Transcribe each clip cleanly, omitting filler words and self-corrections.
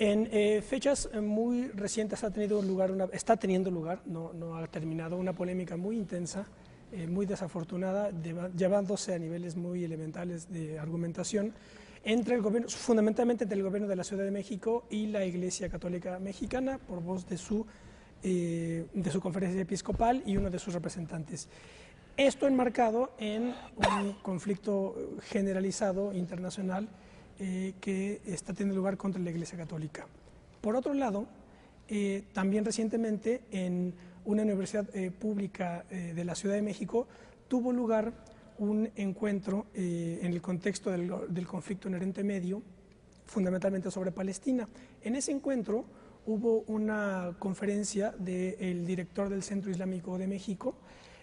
En fechas muy recientes está teniendo lugar, no ha terminado, una polémica muy intensa, muy desafortunada, llevándose a niveles muy elementales de argumentación entre el gobierno, fundamentalmente entre el gobierno de la Ciudad de México y la Iglesia Católica Mexicana, por voz de su conferencia episcopal y uno de sus representantes. Esto enmarcado en un conflicto generalizado internacional que está teniendo lugar contra la Iglesia Católica. Por otro lado, también recientemente en una universidad pública de la Ciudad de México tuvo lugar un encuentro en el contexto del conflicto en Oriente Medio, fundamentalmente sobre Palestina. En ese encuentro hubo una conferencia del director del Centro Islámico de México,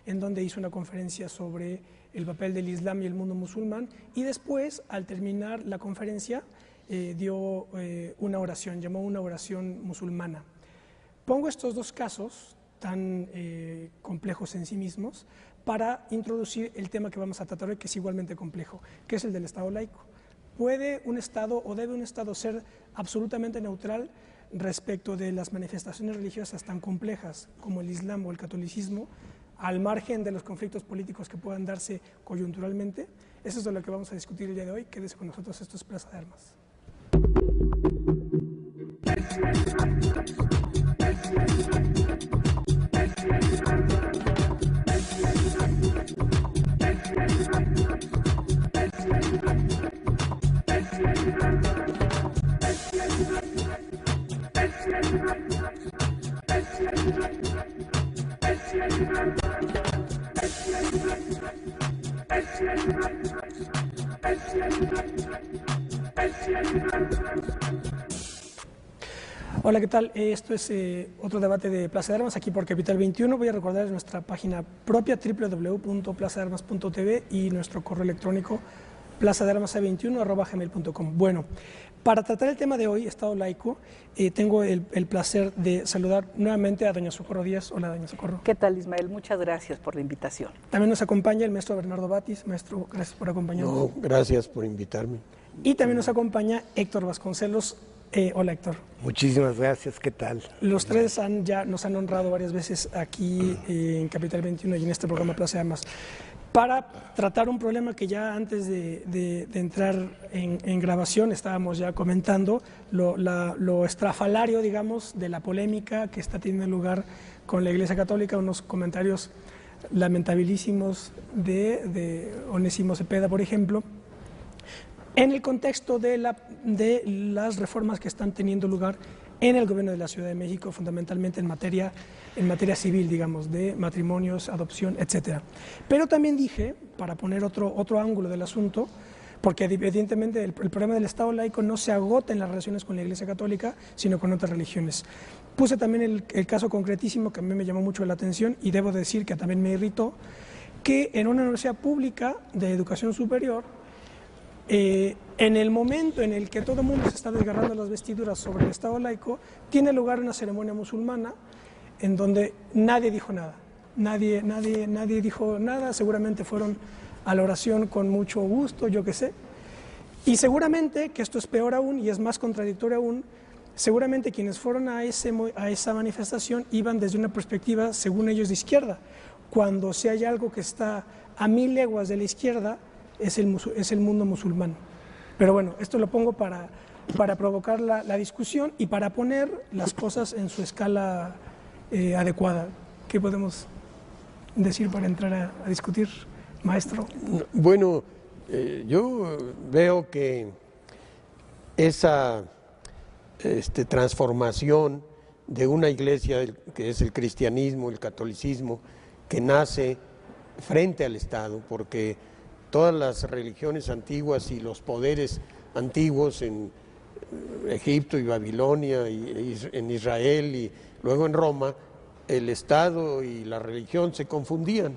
en donde hizo una conferencia sobre el papel del Islam y el mundo musulmán, y después, al terminar la conferencia, dio una oración, llamó una oración musulmana. Pongo estos dos casos tan complejos en sí mismos para introducir el tema que vamos a tratar hoy, que es igualmente complejo, que es el del Estado laico. ¿Puede un Estado o debe un Estado ser absolutamente neutral respecto de las manifestaciones religiosas tan complejas como el Islam o el catolicismo, al margen de los conflictos políticos que puedan darse coyunturalmente? Eso es de lo que vamos a discutir el día de hoy. Quédese con nosotros, esto es Plaza de Armas. Hola, ¿qué tal? Esto es otro debate de Plaza de Armas aquí por Capital 21. Voy a recordarles nuestra página propia www.plazadearmas.tv y nuestro correo electrónico plazadearmas21@gmail.com. Bueno, para tratar el tema de hoy, Estado laico, tengo el placer de saludar nuevamente a doña Socorro Díaz. Hola, doña Socorro. ¿Qué tal, Ismael? Muchas gracias por la invitación. También nos acompaña el maestro Bernardo Batis. Maestro, gracias por acompañarnos. No, gracias por invitarme. Y también nos acompaña Héctor Vasconcelos. Hola, Héctor. Muchísimas gracias, ¿qué tal? Los tres nos han honrado varias veces aquí en Capital 21 y en este programa Plaza de Armas para tratar un problema que ya antes de entrar en grabación estábamos ya comentando, lo estrafalario, digamos, de la polémica que está teniendo lugar con la Iglesia Católica, unos comentarios lamentabilísimos de Onésimo Cepeda, por ejemplo, en el contexto de las reformas que están teniendo lugar en el gobierno de la Ciudad de México, fundamentalmente en materia civil, digamos, de matrimonios, adopción, etcétera. Pero también dije, para poner otro ángulo del asunto, porque evidentemente el problema del Estado laico no se agota en las relaciones con la Iglesia Católica, sino con otras religiones. Puse también el caso concretísimo que a mí me llamó mucho la atención y debo decir que también me irritó, que en una universidad pública de educación superior, en el momento en el que todo el mundo se está desgarrando las vestiduras sobre el Estado laico, tiene lugar una ceremonia musulmana en donde nadie dijo nada. Nadie dijo nada, seguramente fueron a la oración con mucho gusto, yo qué sé. Y seguramente, que esto es peor aún y es más contradictorio aún, seguramente quienes fueron a esa manifestación iban desde una perspectiva, según ellos, de izquierda, cuando si hay algo que está a 1000 leguas de la izquierda, es el mundo musulmán. Pero bueno, esto lo pongo para provocar la discusión y para poner las cosas en su escala adecuada. ¿Qué podemos decir para entrar a discutir, maestro? Bueno, yo veo que esa transformación de una iglesia que es el cristianismo, el catolicismo, que nace frente al Estado, porque todas las religiones antiguas y los poderes antiguos en Egipto y Babilonia y en Israel y luego en Roma, el Estado y la religión se confundían.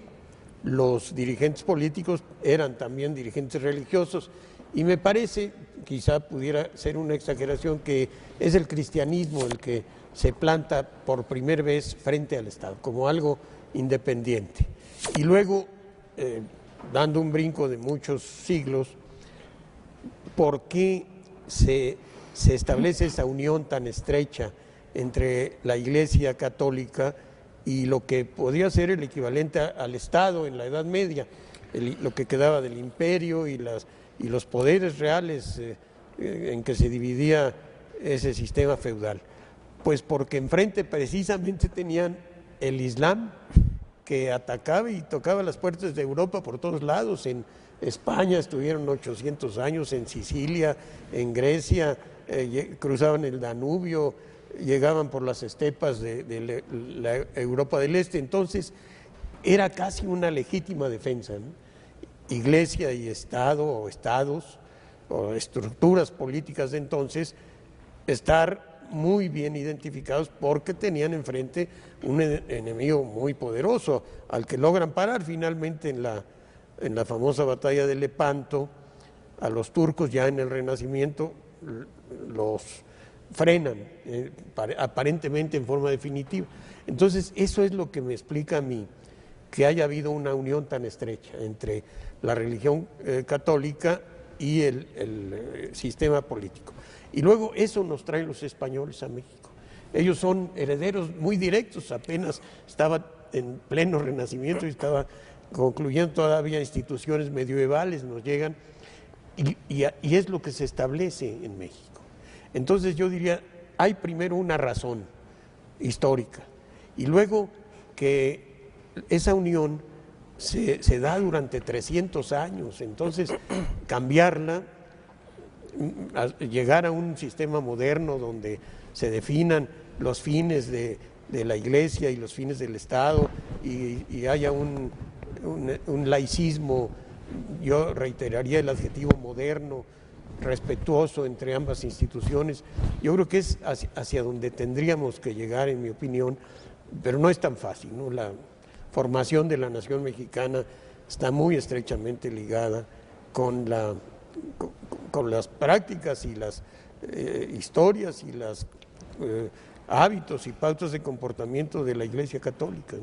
Los dirigentes políticos eran también dirigentes religiosos y me parece, quizá pudiera ser una exageración, que es el cristianismo el que se planta por primera vez frente al Estado como algo independiente. Y luego, dando un brinco de muchos siglos, ¿por qué se se establece esa unión tan estrecha entre la Iglesia católica y lo que podía ser el equivalente al Estado en la Edad Media, lo que quedaba del imperio y los poderes reales en que se dividía ese sistema feudal. Pues porque enfrente precisamente tenían el Islam, que atacaba y tocaba las puertas de Europa por todos lados. En España estuvieron 800 años, en Sicilia, en Grecia, cruzaban el Danubio, llegaban por las estepas de la Europa del Este. Entonces era casi una legítima defensa, ¿no? Iglesia y Estado, o estados, o estructuras políticas de entonces, estar muy bien identificados porque tenían enfrente un enemigo muy poderoso, al que logran parar finalmente en la famosa batalla de Lepanto. A los turcos ya en el Renacimiento los frenan, aparentemente en forma definitiva. Entonces eso es lo que me explica a mí que haya habido una unión tan estrecha entre la religión católica y el sistema político. Y luego eso nos traen los españoles a México. Ellos son herederos muy directos, apenas estaba en pleno Renacimiento y estaba concluyendo todavía instituciones medievales, nos llegan, y es lo que se establece en México. Entonces yo diría, hay primero una razón histórica, y luego que esa unión se da durante 300 años, entonces cambiarla, llegar a un sistema moderno donde se definan los fines de la Iglesia y los fines del Estado y haya un laicismo, yo reiteraría el adjetivo moderno, respetuoso entre ambas instituciones. Yo creo que es hacia donde tendríamos que llegar, en mi opinión, pero no es tan fácil, ¿no? La formación de la nación mexicana está muy estrechamente ligada con las prácticas y las historias y los hábitos y pautas de comportamiento de la Iglesia Católica.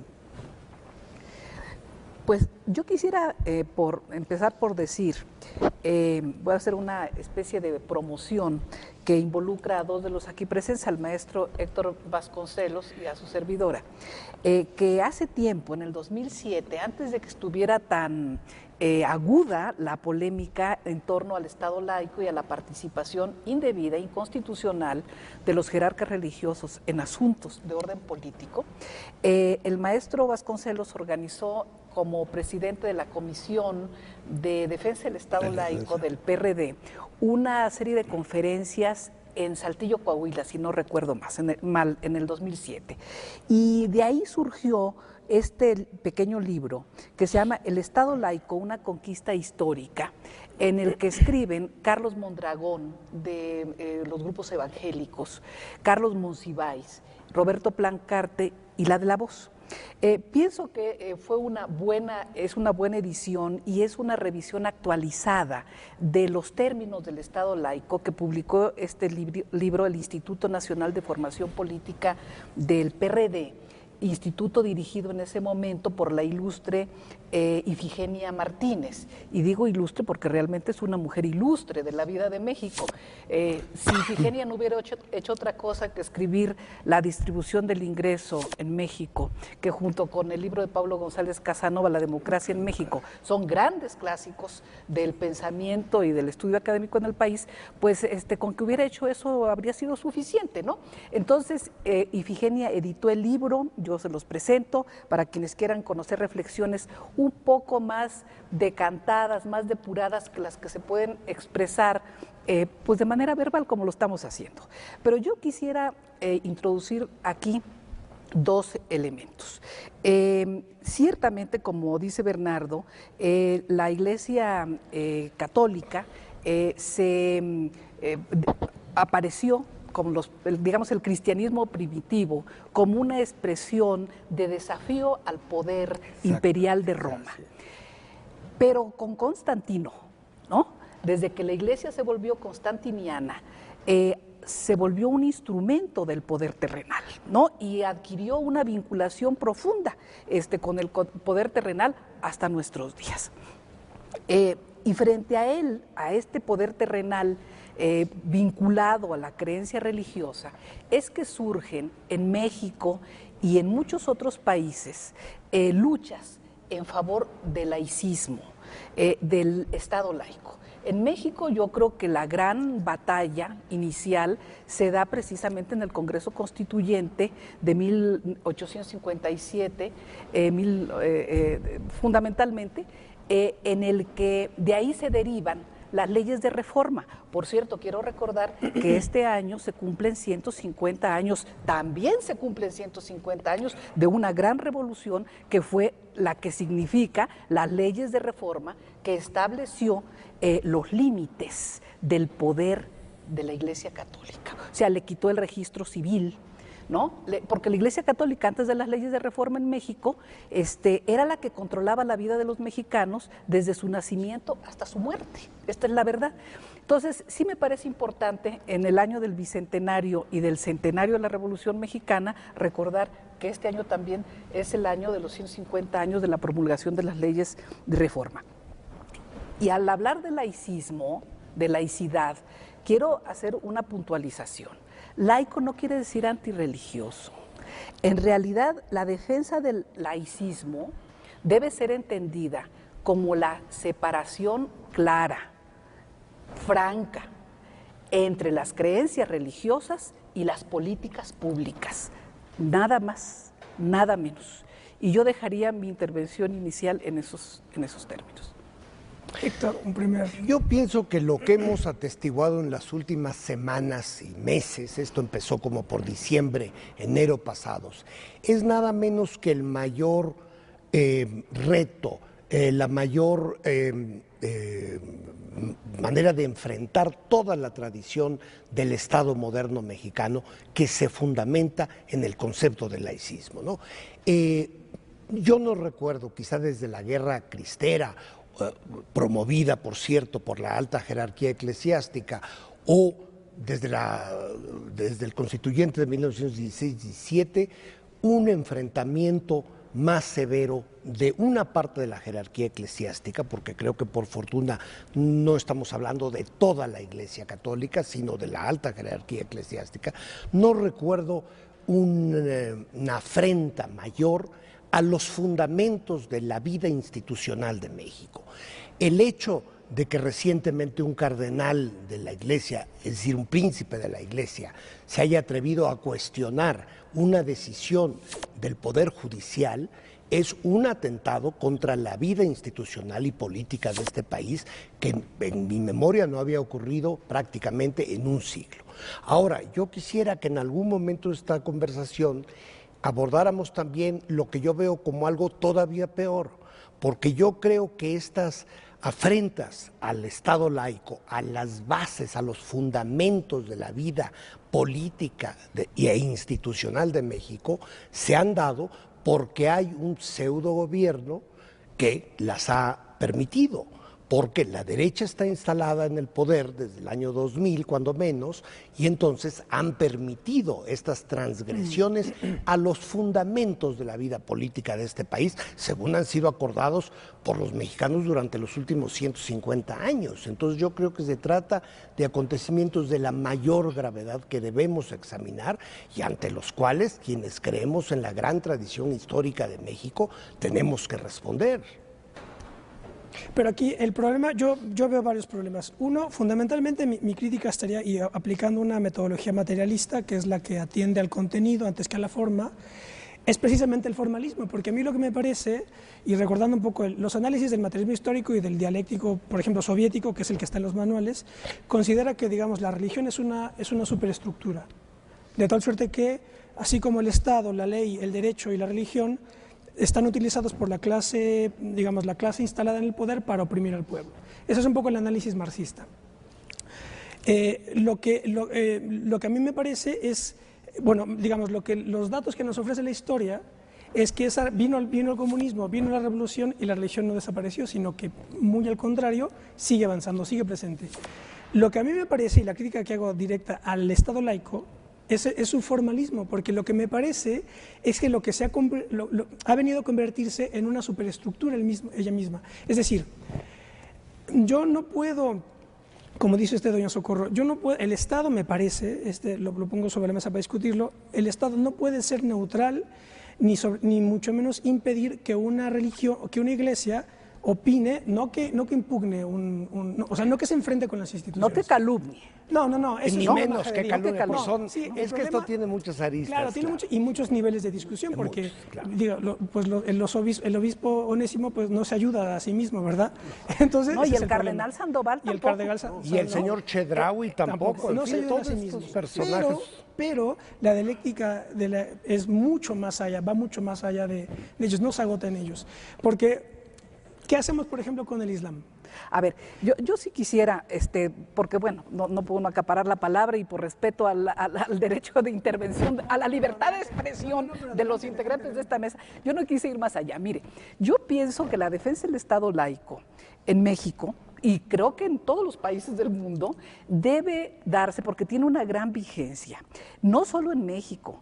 Pues yo quisiera empezar por decir, voy a hacer una especie de promoción que involucra a dos de los aquí presentes, al maestro Héctor Vasconcelos y a su servidora, que hace tiempo, en el 2007, antes de que estuviera tan aguda la polémica en torno al Estado laico y a la participación indebida e inconstitucional de los jerarcas religiosos en asuntos de orden político, el maestro Vasconcelos organizó, como presidente de la Comisión de Defensa del Estado Laico del PRD, una serie de conferencias en Saltillo, Coahuila, si no recuerdo mal, en el 2007. Y de ahí surgió este pequeño libro que se llama El Estado Laico, una conquista histórica, en el que escriben Carlos Mondragón, de los grupos evangélicos, Carlos Monsiváis, Roberto Plancarte y la de La Voz. Pienso que es una buena edición y es una revisión actualizada de los términos del Estado laico que publicó este libro el Instituto Nacional de Formación Política del PRD, instituto dirigido en ese momento por la ilustre Ifigenia Martínez. Y digo ilustre porque realmente es una mujer ilustre de la vida de México. Si Ifigenia no hubiera hecho otra cosa que escribir La distribución del ingreso en México, que junto con el libro de Pablo González Casanova, La democracia en México, son grandes clásicos del pensamiento y del estudio académico en el país, pues con que hubiera hecho eso habría sido suficiente, ¿no? Entonces, Ifigenia editó el libro, yo se los presento para quienes quieran conocer reflexiones un poco más decantadas, más depuradas que las que se pueden expresar pues de manera verbal como lo estamos haciendo. Pero yo quisiera introducir aquí dos elementos. Ciertamente, como dice Bernardo, la Iglesia católica apareció como digamos el cristianismo primitivo, como una expresión de desafío al poder imperial de Roma. Pero con Constantino, ¿no? Desde que la Iglesia se volvió constantiniana, se volvió un instrumento del poder terrenal, ¿no? Y adquirió una vinculación profunda con el poder terrenal hasta nuestros días. Y frente a él, a este poder terrenal, vinculado a la creencia religiosa, es que surgen en México y en muchos otros países luchas en favor del laicismo, del Estado laico. En México yo creo que la gran batalla inicial se da precisamente en el Congreso Constituyente de 1857, fundamentalmente, en el que de ahí se derivan las leyes de reforma. Por cierto, quiero recordar que este año se cumplen 150 años, también se cumplen 150 años de una gran revolución que fue la que significa las leyes de reforma que estableció los límites del poder de la Iglesia Católica. O sea, le quitó el registro civil, ¿no? Porque la Iglesia Católica, antes de las leyes de reforma en México, era la que controlaba la vida de los mexicanos desde su nacimiento hasta su muerte. Esta es la verdad. Entonces, sí me parece importante en el año del Bicentenario y del Centenario de la Revolución Mexicana recordar que este año también es el año de los 150 años de la promulgación de las leyes de reforma. Y al hablar de laicismo, de laicidad, quiero hacer una puntualización. Laico no quiere decir antirreligioso. En realidad, la defensa del laicismo debe ser entendida como la separación clara, franca, entre las creencias religiosas y las políticas públicas. Nada más, nada menos. Y yo dejaría mi intervención inicial en esos términos. Héctor, un primer. Yo pienso que lo que hemos atestiguado en las últimas semanas y meses, esto empezó como por diciembre, enero pasados, es nada menos que el mayor reto, la mayor manera de enfrentar toda la tradición del Estado moderno mexicano que se fundamenta en el concepto del laicismo, ¿no? Yo no recuerdo, quizá desde la Guerra Cristera, promovida, por cierto, por la alta jerarquía eclesiástica, o desde el Constituyente de 1916-17, un enfrentamiento más severo de una parte de la jerarquía eclesiástica, porque creo que por fortuna no estamos hablando de toda la Iglesia Católica, sino de la alta jerarquía eclesiástica. No recuerdo una afrenta mayor a los fundamentos de la vida institucional de México. El hecho de que recientemente un cardenal de la Iglesia, es decir, un príncipe de la Iglesia, se haya atrevido a cuestionar una decisión del Poder Judicial es un atentado contra la vida institucional y política de este país que en mi memoria no había ocurrido prácticamente en un siglo. Ahora, yo quisiera que en algún momento de esta conversación abordáramos también lo que yo veo como algo todavía peor, porque yo creo que estas afrentas al Estado laico, a las bases, a los fundamentos de la vida política e institucional de México, se han dado porque hay un pseudo gobierno que las ha permitido, porque la derecha está instalada en el poder desde el año 2000, cuando menos, y entonces han permitido estas transgresiones a los fundamentos de la vida política de este país, según han sido acordados por los mexicanos durante los últimos 150 años. Entonces yo creo que se trata de acontecimientos de la mayor gravedad que debemos examinar y ante los cuales quienes creemos en la gran tradición histórica de México tenemos que responder. Pero aquí el problema, yo veo varios problemas. Uno, fundamentalmente mi crítica estaría aplicando una metodología materialista, que es la que atiende al contenido antes que a la forma, es precisamente el formalismo, porque a mí lo que me parece, y recordando un poco los análisis del materialismo histórico y del dialéctico, por ejemplo, soviético, que es el que está en los manuales, considera que, digamos, la religión es una superestructura, de tal suerte que, así como el Estado, la ley, el derecho y la religión, están utilizados por la clase, digamos, la clase instalada en el poder para oprimir al pueblo. Ese es un poco el análisis marxista. Lo que a mí me parece es, bueno, digamos, los datos que nos ofrece la historia es que vino el comunismo, vino la revolución y la religión no desapareció, sino que, muy al contrario, sigue avanzando, sigue presente. Lo que a mí me parece, y la crítica que hago directa al Estado laico, es su formalismo, porque lo que me parece es que lo que ha venido a convertirse en una superestructura ella misma. Es decir, yo no puedo como dice usted, doña Socorro, yo no puedo, el Estado me parece, lo pongo sobre la mesa para discutirlo, el Estado no puede ser neutral ni mucho menos impedir que una religión, que una iglesia opine, no que impugne, o sea, no que se enfrente con las instituciones. No que calumnie. No, eso Ni es menos que calumnie. no, Son, sí, es que esto tiene muchas aristas. Claro, tiene muchos niveles de discusión, porque digo, el obispo Onésimo pues no se ayuda a sí mismo, ¿verdad? Entonces, no, y el cardenal Sandoval tampoco. Y el cardenal y el señor Chedraui tampoco. No se ayuda a sí mismo. Pero la dialéctica es mucho más allá, va mucho más allá de ellos, no se agota en ellos. Porque, ¿qué hacemos, por ejemplo, con el Islam? A ver, yo sí quisiera, porque bueno, no puedo uno acaparar la palabra y por respeto al derecho de intervención, a la libertad de expresión de los integrantes de esta mesa, yo no quise ir más allá. Mire, yo pienso que la defensa del Estado laico en México, y creo que en todos los países del mundo, debe darse porque tiene una gran vigencia, no solo en México,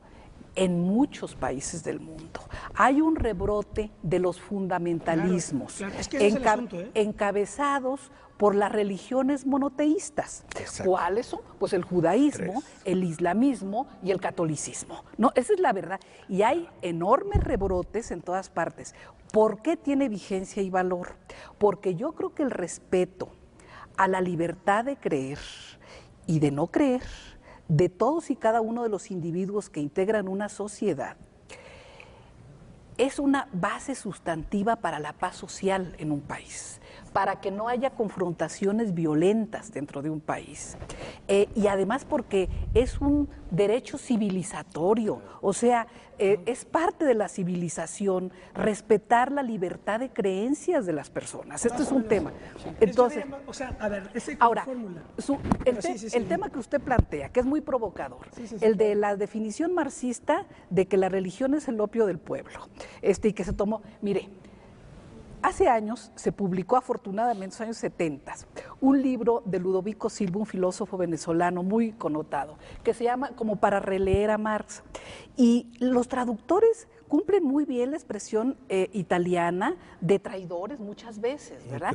en muchos países del mundo. Hay un rebrote de los fundamentalismos, claro. Es que ese es el asunto, encabezados por las religiones monoteístas. Exacto. ¿Cuáles son? Pues el judaísmo, el islamismo y el catolicismo. No, esa es la verdad. Y hay enormes rebrotes en todas partes. ¿Por qué tiene vigencia y valor? Porque yo creo que el respeto a la libertad de creer y de no creer de todos y cada uno de los individuos que integran una sociedad es una base sustantiva para la paz social en un país, para que no haya confrontaciones violentas dentro de un país. Y además porque es un derecho civilizatorio, o sea, es parte de la civilización respetar la libertad de creencias de las personas. Este es un tema. Entonces, o sea, a ver, ahora, fórmula. El tema que usted plantea, que es muy provocador, el de la definición marxista de que la religión es el opio del pueblo, y que se tomó, mire, hace años se publicó, afortunadamente, en los años 70, un libro de Ludovico Silva, un filósofo venezolano muy connotado, que se llama Como para releer a Marx. Y los traductores cumplen muy bien la expresión italiana de traidores muchas veces, ¿verdad?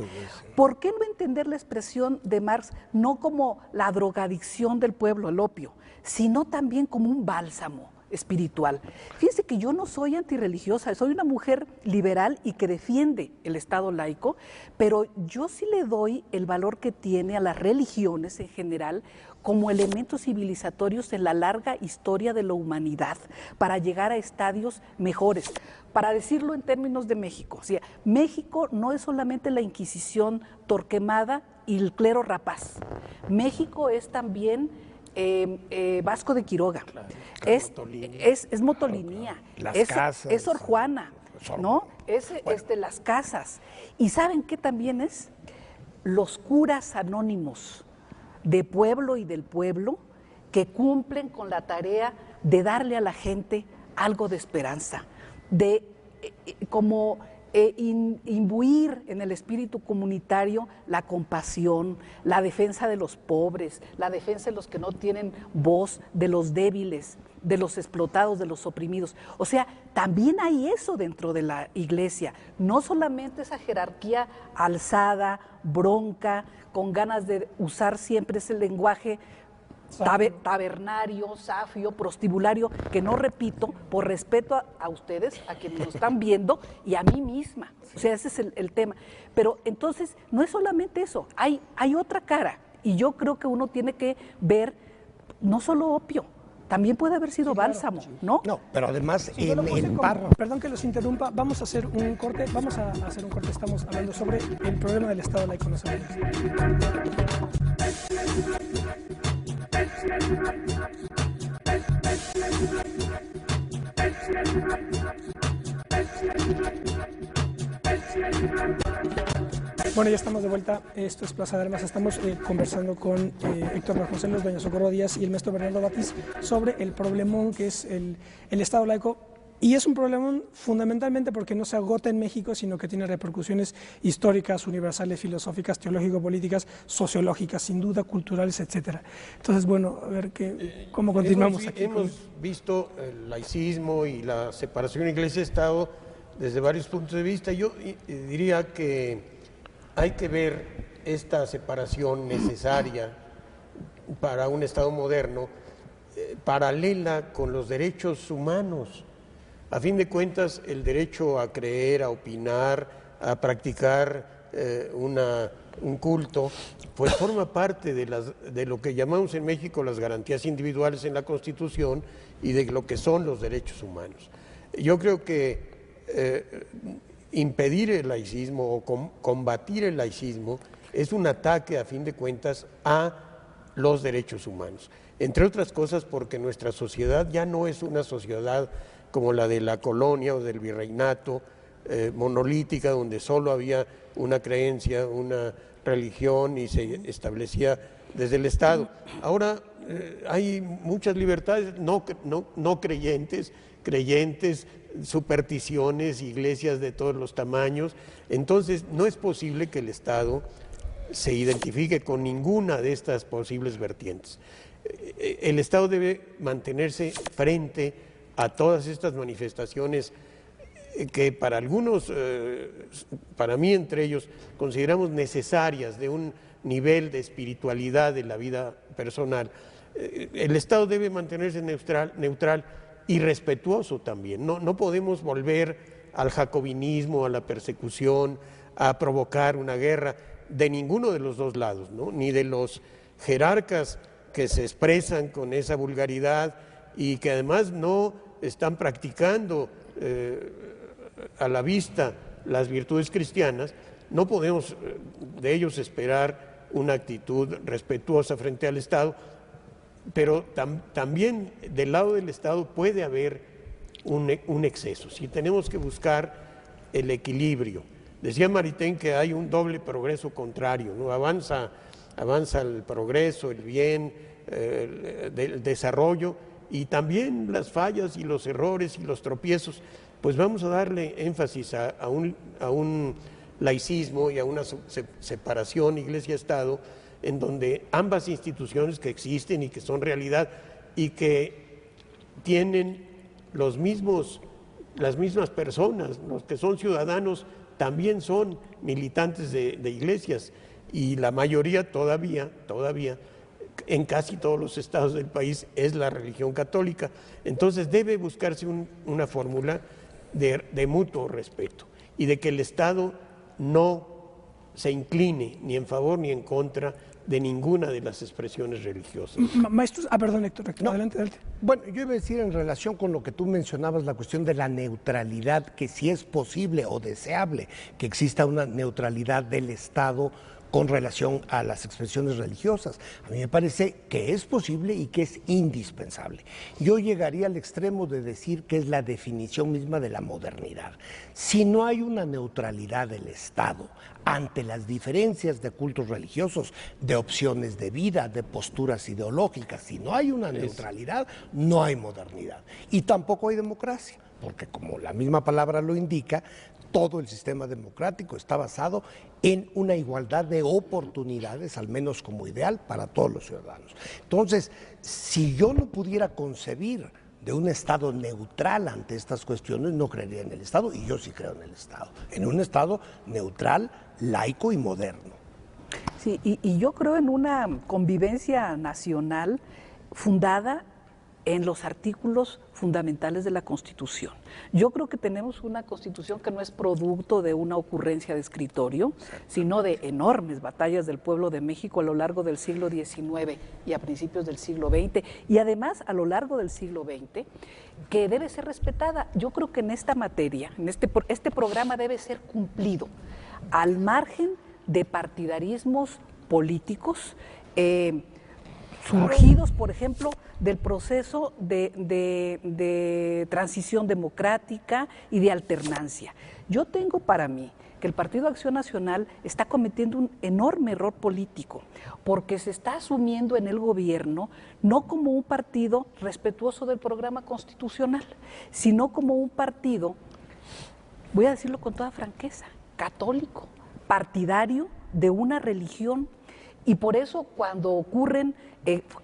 ¿Por qué no entender la expresión de Marx no como la drogadicción del pueblo, el opio, sino también como un bálsamo espiritual? Fíjense que yo no soy antirreligiosa, soy una mujer liberal y que defiende el Estado laico, pero yo sí le doy el valor que tiene a las religiones en general como elementos civilizatorios en la larga historia de la humanidad para llegar a estadios mejores. Para decirlo en términos de México, o sea, México no es solamente la Inquisición Torquemada y el clero rapaz. México es también Vasco de Quiroga, claro, es Motolinía, es Sor Juana, ¿no? Las casas. ¿Y saben qué también es? Los curas anónimos de pueblo y del pueblo que cumplen con la tarea de darle a la gente algo de esperanza, de imbuir en el espíritu comunitario la compasión, la defensa de los pobres, la defensa de los que no tienen voz, de los débiles, de los explotados, de los oprimidos. O sea, también hay eso dentro de la iglesia, no solamente esa jerarquía alzada, bronca, con ganas de usar siempre ese lenguaje tabernario, safio, prostibulario, que no repito, por respeto a ustedes, a quienes nos están viendo y a mí misma. O sea, ese es el tema. Pero entonces, no es solamente eso, hay otra cara. Y yo creo que uno tiene que ver no solo opio, también puede haber sido bálsamo, ¿no? No, pero además Perdón que los interrumpa, vamos a hacer un corte, estamos hablando sobre el problema del Estado laico nacional. Bueno, ya estamos de vuelta. Esto es Plaza de Armas. Estamos conversando con Héctor Vasconcelos, doña Socorro Díaz y el maestro Bernardo Batiz sobre el problemón que es el Estado laico. Y es un problemón fundamentalmente porque no se agota en México, sino que tiene repercusiones históricas, universales, filosóficas, teológico-políticas, sociológicas, sin duda, culturales, etcétera. Entonces, bueno, a ver cómo continuamos aquí. Hemos visto el laicismo y la separación Iglesia-Estado desde varios puntos de vista. Yo diría que hay que ver esta separación necesaria para un Estado moderno paralela con los derechos humanos. A fin de cuentas, el derecho a creer, a opinar, a practicar un culto, pues forma parte de lo que llamamos en México las garantías individuales en la Constitución y de lo que son los derechos humanos. Yo creo que impedir el laicismo o combatir el laicismo es un ataque, a fin de cuentas, a los derechos humanos. Entre otras cosas porque nuestra sociedad ya no es una sociedad como la de la colonia o del virreinato, monolítica, donde solo había una creencia, una religión y se establecía desde el Estado. Ahora hay muchas libertades no creyentes, creyentes, supersticiones, iglesias de todos los tamaños. Entonces no es posible que el Estado se identifique con ninguna de estas posibles vertientes. El Estado debe mantenerse frente a todas estas manifestaciones que para algunos, para mí entre ellos, consideramos necesarias de un nivel de espiritualidad de la vida personal. El Estado debe mantenerse neutral y respetuoso también. No podemos volver al jacobinismo, a la persecución, a provocar una guerra de ninguno de los dos lados, ¿no? Ni de los jerarcas que se expresan con esa vulgaridad y que además no están practicando a la vista las virtudes cristianas. No podemos de ellos esperar una actitud respetuosa frente al Estado, pero también del lado del Estado puede haber un exceso. Si tenemos que buscar el equilibrio. Decía Maritain que hay un doble progreso contrario, ¿no? Avanza el progreso, el bien, el desarrollo, y también las fallas y los errores y los tropiezos. Pues vamos a darle énfasis a un laicismo y a una separación Iglesia-Estado, en donde ambas instituciones que existen y que son realidad y que tienen las mismas personas, los que son ciudadanos también son militantes de iglesias, y la mayoría todavía en casi todos los estados del país es la religión católica. Entonces debe buscarse una fórmula de mutuo respeto y de que el Estado no se incline ni en favor ni en contra de ninguna de las expresiones religiosas. Maestros, perdón, Héctor, no, adelante. Bueno, yo iba a decir en relación con lo que tú mencionabas, la cuestión de la neutralidad, que si es posible o deseable que exista una neutralidad del Estado con relación a las expresiones religiosas. A mí me parece que es posible y que es indispensable. Yo llegaría al extremo de decir que es la definición misma de la modernidad. Si no hay una neutralidad del Estado ante las diferencias de cultos religiosos, de opciones de vida, de posturas ideológicas, si no hay una neutralidad, no hay modernidad. Y tampoco hay democracia, porque como la misma palabra lo indica, todo el sistema democrático está basado en una igualdad de oportunidades, al menos como ideal, para todos los ciudadanos. Entonces, si yo no pudiera concebir de un Estado neutral ante estas cuestiones, no creería en el Estado, y yo sí creo en el Estado, en un Estado neutral, laico y moderno. Sí, y yo creo en una convivencia nacional fundada en los artículos fundamentales de la Constitución. Yo creo que tenemos una Constitución que no es producto de una ocurrencia de escritorio, sino de enormes batallas del pueblo de México a lo largo del siglo XIX y a principios del siglo XX, y además a lo largo del siglo XX, que debe ser respetada. Yo creo que en esta materia, este programa debe ser cumplido al margen de partidarismos políticos, surgidos, por ejemplo, del proceso de transición democrática y de alternancia. Yo tengo para mí que el Partido Acción Nacional está cometiendo un enorme error político, porque se está asumiendo en el gobierno no como un partido respetuoso del programa constitucional, sino como un partido, voy a decirlo con toda franqueza, católico, partidario de una religión. Y por eso cuando ocurren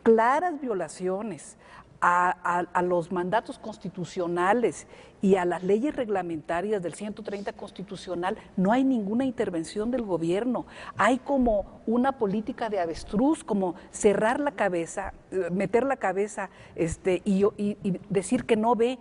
claras violaciones a los mandatos constitucionales y a las leyes reglamentarias del 130 constitucional, no hay ninguna intervención del gobierno. Hay como una política de avestruz, como cerrar la cabeza, meter la cabeza y decir que no ve.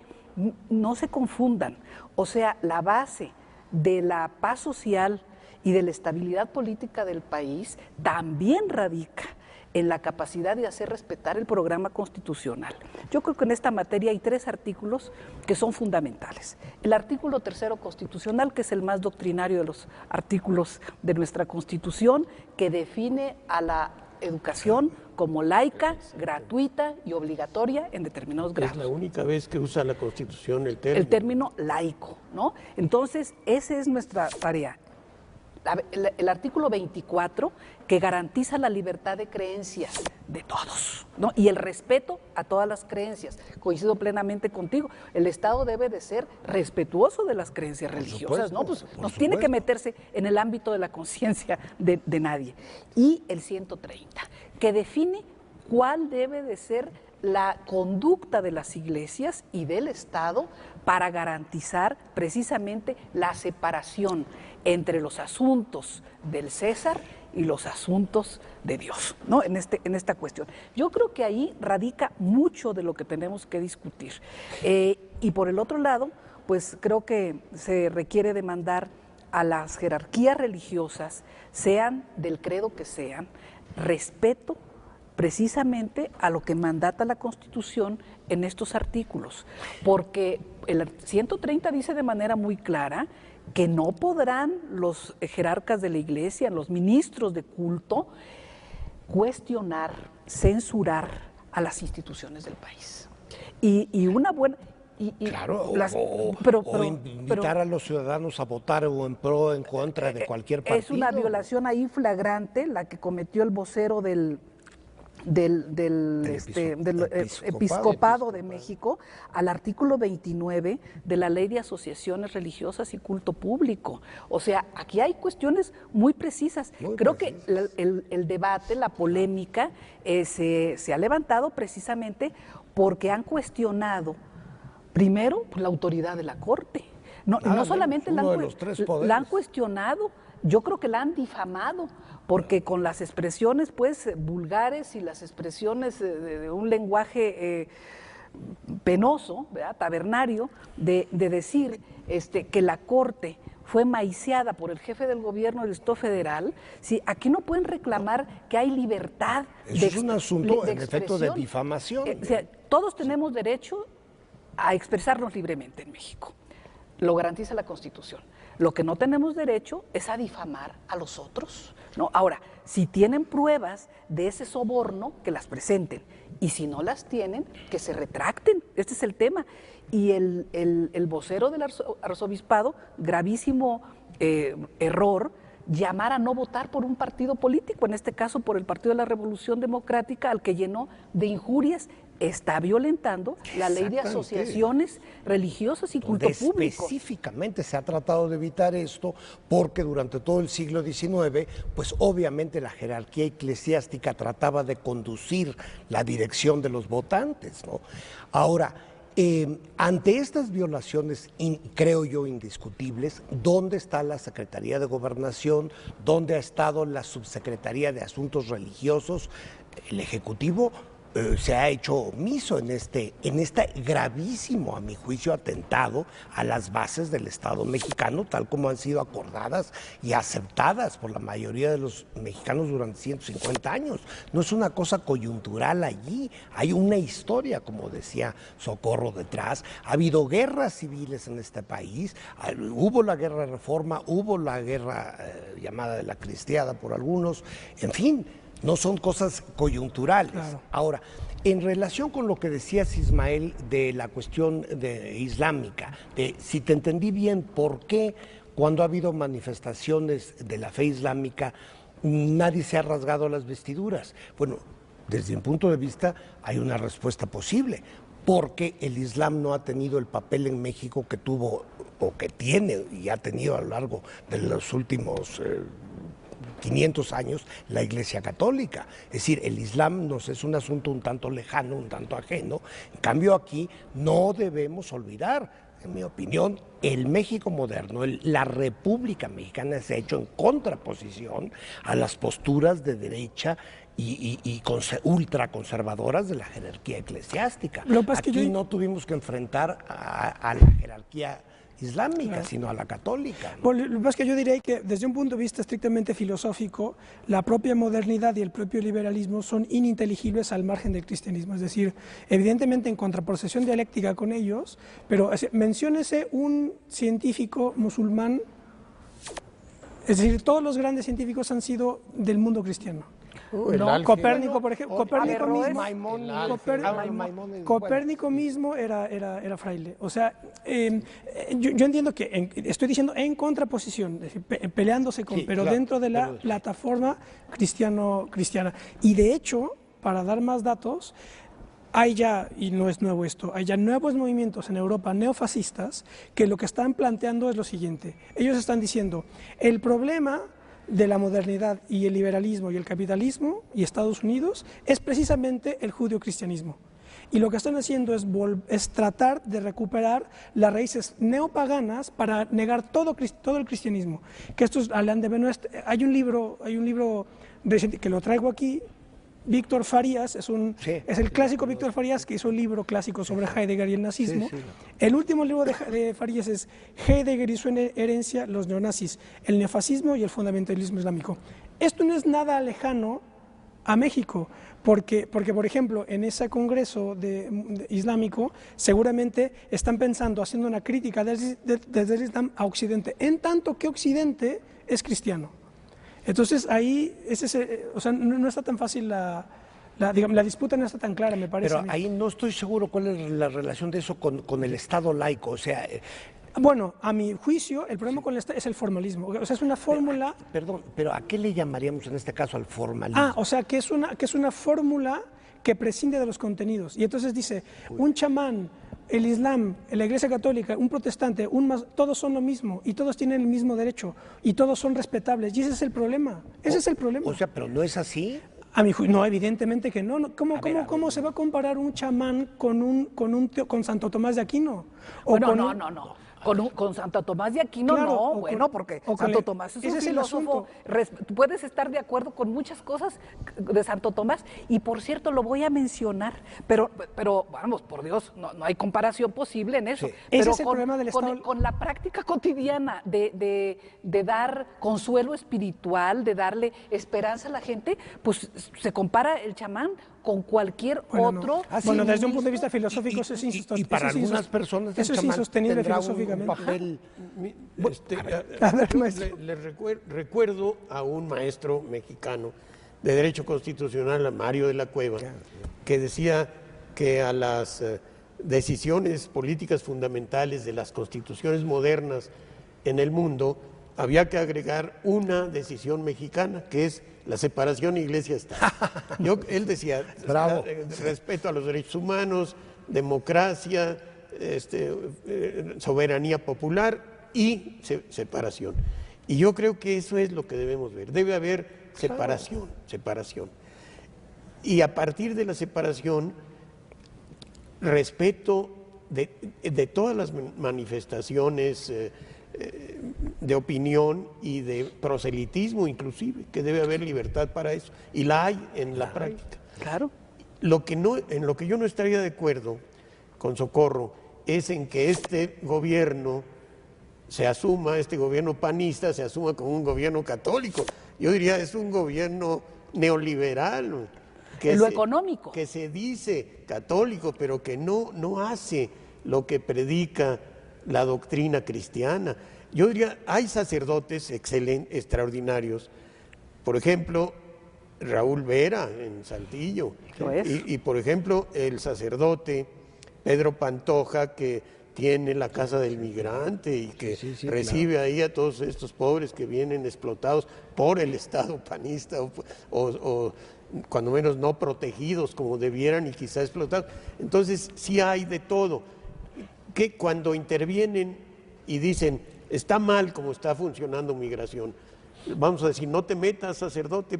No se confundan. O sea, la base de la paz social y de la estabilidad política del país también radica en la capacidad de hacer respetar el programa constitucional. Yo creo que en esta materia hay 3 artículos que son fundamentales. El artículo 3º constitucional, que es el más doctrinario de los artículos de nuestra Constitución, que define a la educación como laica, gratuita y obligatoria en determinados grados. Es la única vez que usa la Constitución el término laico, ¿no? Entonces, esa es nuestra tarea. El artículo 24, que garantiza la libertad de creencias de todos, ¿no? Y el respeto a todas las creencias. Coincido plenamente contigo. El Estado debe de ser respetuoso de las creencias religiosas, ¿no? Pues no tiene que meterse en el ámbito de la conciencia de nadie. Y el 130, que define cuál debe de ser la conducta de las iglesias y del Estado para garantizar precisamente la separación entre los asuntos del César y los asuntos de Dios, ¿no? En esta cuestión. Yo creo que ahí radica mucho de lo que tenemos que discutir. Y por el otro lado, pues creo que se requiere demandar a las jerarquías religiosas, sean del credo que sean, respeto precisamente a lo que mandata la Constitución en estos artículos, porque el 130 dice de manera muy clara que no podrán los jerarcas de la Iglesia, los ministros de culto, cuestionar, censurar a las instituciones del país. Y una buena... Claro, o invitar a los ciudadanos a votar o en pro o en contra de cualquier partido. Es una violación ahí flagrante la que cometió el vocero del Episcopado de México al artículo 29 de la Ley de Asociaciones Religiosas y Culto Público. O sea, aquí hay cuestiones muy precisas. Creo que el debate, la polémica se ha levantado precisamente porque han cuestionado primero la autoridad de la Corte. No solamente la han cuestionado, yo creo que la han difamado, porque con las expresiones pues vulgares y las expresiones de un lenguaje penoso, ¿verdad? Tabernario, de decir que la Corte fue maiciada por el jefe del gobierno del Estado Federal, ¿sí? Aquí no pueden reclamar que hay libertad Eso es un asunto, en efecto, de difamación. O sea, todos tenemos derecho a expresarnos libremente en México. Lo garantiza la Constitución. Lo que no tenemos derecho es a difamar a los otros, ¿no? Ahora, si tienen pruebas de ese soborno, que las presenten. Y si no las tienen, que se retracten. Este es el tema. Y el vocero del arzobispado, gravísimo error, llamar a no votar por un partido político, en este caso por el Partido de la Revolución Democrática, al que llenó de injurias, está violentando la ley de asociaciones religiosas y culto público. Específicamente se ha tratado de evitar esto porque durante todo el siglo XIX, pues obviamente la jerarquía eclesiástica trataba de conducir la dirección de los votantes, ¿no? Ahora, ante estas violaciones, creo yo, indiscutibles, ¿dónde está la Secretaría de Gobernación? ¿Dónde ha estado la Subsecretaría de Asuntos Religiosos? El Ejecutivo se ha hecho omiso en este gravísimo, a mi juicio, atentado a las bases del Estado mexicano, tal como han sido acordadas y aceptadas por la mayoría de los mexicanos durante 150 años. No es una cosa coyuntural allí, hay una historia, como decía Socorro, detrás. Ha habido guerras civiles en este país, hubo la guerra de Reforma, hubo la guerra llamada de la Cristiada por algunos, en fin. No son cosas coyunturales. Claro. Ahora, en relación con lo que decías, Ismael, de la cuestión islámica, si te entendí bien, ¿por qué cuando ha habido manifestaciones de la fe islámica nadie se ha rasgado las vestiduras? Bueno, desde mi punto de vista hay una respuesta posible, porque el Islam no ha tenido el papel en México que tuvo o que tiene y ha tenido a lo largo de los últimos 500 años la Iglesia Católica. Es decir, el Islam nos es un asunto un tanto lejano, un tanto ajeno. En cambio aquí no debemos olvidar, en mi opinión, el México moderno, la República Mexicana se ha hecho en contraposición a las posturas de derecha y ultraconservadoras de la jerarquía eclesiástica. Aquí no tuvimos que enfrentar a la jerarquía islámica, claro, sino a la católica, ¿no? Bueno, lo que pasa es que yo diría que desde un punto de vista estrictamente filosófico, la propia modernidad y el propio liberalismo son ininteligibles al margen del cristianismo, es decir, evidentemente en contraposición dialéctica con ellos, pero menciónese un científico musulmán, es decir, todos los grandes científicos han sido del mundo cristiano. No, Copérnico, por ejemplo, Copérnico mismo era fraile. O sea, yo entiendo que estoy diciendo en contraposición, es decir, peleándose con, sí, pero claro, dentro de la plataforma cristiana. Y de hecho, para dar más datos, hay ya, y no es nuevo esto, hay ya nuevos movimientos en Europa neofascistas que lo que están planteando es lo siguiente. Ellos están diciendo, el problema de la modernidad y el liberalismo y el capitalismo y Estados Unidos es precisamente el judio-cristianismo. Y lo que están haciendo es tratar de recuperar las raíces neopaganas para negar todo el cristianismo. Que esto es Alain de Benoist. Hay un libro reciente que lo traigo aquí. Víctor Farías, es el clásico Víctor Farías que hizo un libro clásico sobre Heidegger y el nazismo. Sí, sí. El último libro de Farías es Heidegger y su herencia, los neonazis, el neofascismo y el fundamentalismo islámico. Esto no es nada lejano a México, porque por ejemplo, en ese congreso islámico, seguramente están pensando, haciendo una crítica desde el Islam a Occidente, en tanto que Occidente es cristiano. Entonces ahí, o sea, no está tan fácil digamos, la disputa no está tan clara, me parece. Pero ahí no estoy seguro cuál es la relación de eso con el Estado laico, o sea... Bueno, a mi juicio, el problema con el Estado es el formalismo, o sea, es una fórmula... Perdón, pero ¿a qué le llamaríamos en este caso al formalismo? O sea, que es una fórmula que prescinde de los contenidos, y entonces dice, un chamán, el Islam, la Iglesia Católica, un protestante, todos son lo mismo y todos tienen el mismo derecho y todos son respetables y ese es el problema. Ese es el problema. O sea, pero ¿no es así? A mi juicio, no, evidentemente que no. ¿Cómo se va a comparar un chamán con Santo Tomás de Aquino? No. Con Santo Tomás de Aquino, claro, porque Santo Tomás es un filósofo. Puedes estar de acuerdo con muchas cosas de Santo Tomás, y por cierto lo voy a mencionar, pero vamos, por Dios, no hay comparación posible en eso. Sí. Pero ese es el problema del Estado. Con la práctica cotidiana de dar consuelo espiritual, de darle esperanza a la gente, pues se compara el chamán con cualquier otro. Bueno, desde un punto de vista filosófico eso es insostenible. Y para algunas personas eso es insostenible filosóficamente. Un papel, recuerdo a un maestro mexicano de Derecho Constitucional, a Mario de la Cueva, que decía que a las decisiones políticas fundamentales de las constituciones modernas en el mundo había que agregar una decisión mexicana, que es la separación Iglesia-Estado. Él decía, respeto a los derechos humanos, democracia, soberanía popular y separación. Y yo creo que eso es lo que debemos ver. Debe haber separación. Y a partir de la separación, respeto de todas las manifestaciones de opinión y de proselitismo inclusive, que debe haber libertad para eso, y la hay en la práctica. Claro. En lo que yo no estaría de acuerdo con Socorro es en que este gobierno panista se asuma como un gobierno católico. Yo diría es un gobierno neoliberal, económico, que se dice católico, pero que no hace lo que predica la doctrina cristiana. Yo diría, hay sacerdotes extraordinarios, por ejemplo, Raúl Vera en Saltillo, y por ejemplo el sacerdote Pedro Pantoja, que tiene la Casa del Migrante y que recibe ahí a todos estos pobres que vienen explotados por el Estado panista o cuando menos no protegidos como debieran y quizá explotados. Entonces sí hay de todo, que cuando intervienen y dicen está mal como está funcionando migración, vamos a decir, no te metas, sacerdote,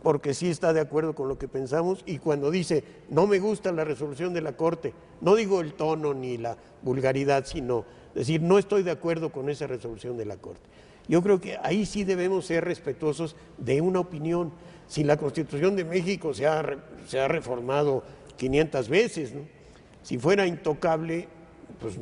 porque sí está de acuerdo con lo que pensamos, y cuando dice, no me gusta la resolución de la Corte, no digo el tono ni la vulgaridad, sino decir, no estoy de acuerdo con esa resolución de la Corte. Yo creo que ahí sí debemos ser respetuosos de una opinión. Si la Constitución de México se ha reformado 500 veces, ¿no? Si fuera intocable, pues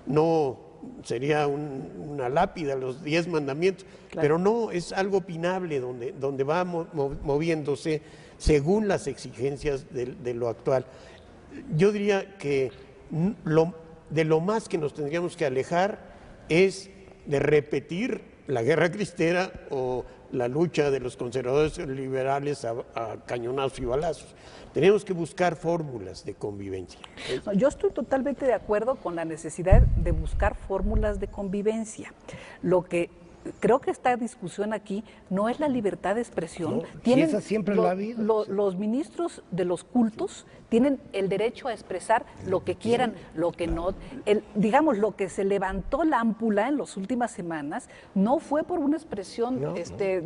no sería una lápida, los 10 mandamientos, claro. Pero no, es algo opinable donde va moviéndose según las exigencias de lo actual. Yo diría que de lo más que nos tendríamos que alejar es de repetir la guerra cristera o la lucha de los conservadores liberales a cañonazos y balazos. Tenemos que buscar fórmulas de convivencia. Yo estoy totalmente de acuerdo con la necesidad de buscar fórmulas de convivencia. Lo que creo que esta discusión aquí no es la libertad de expresión. No, tienen, esa siempre la vida. Los ministros de los cultos tienen el derecho a expresar lo que quieran, lo que no. Digamos, lo que se levantó la ámpula en las últimas semanas no fue por una expresión,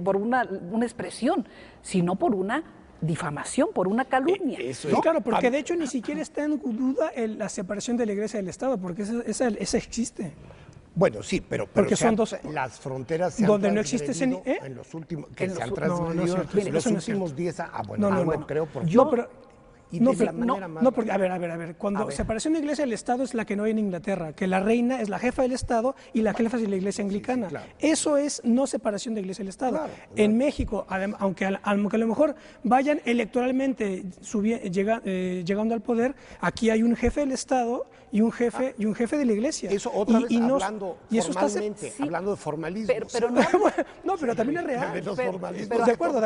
por una expresión, sino por una difamación, por una calumnia. Eso es. ¿No? Claro, porque de hecho ni siquiera está en duda la separación de la Iglesia del Estado, porque esa existe. Bueno, sí, pero porque son dos las fronteras se donde han no existe en los últimos que se han transgredido en los últimos 10 años. Bueno, creo porque porque a ver, cuando separación de Iglesia del Estado es la que no hay en Inglaterra, que la reina es la jefa del Estado y la jefa de la Iglesia anglicana. Sí, claro. Eso es no separación de Iglesia del Estado. Claro, en México, aunque a lo mejor vayan electoralmente llegando al poder, aquí hay un jefe del Estado y un jefe de la Iglesia. Eso otra vez formalmente, hablando de formalismo. Pero no, pero también es real. De acuerdo,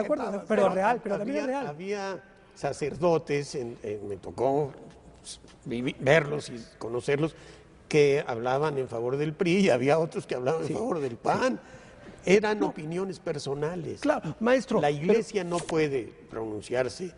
pero real, pero también es real. Había sacerdotes, me tocó verlos y conocerlos, que hablaban en favor del PRI y había otros que hablaban en favor del PAN. Eran opiniones personales. Claro, maestro. La Iglesia no puede pronunciarse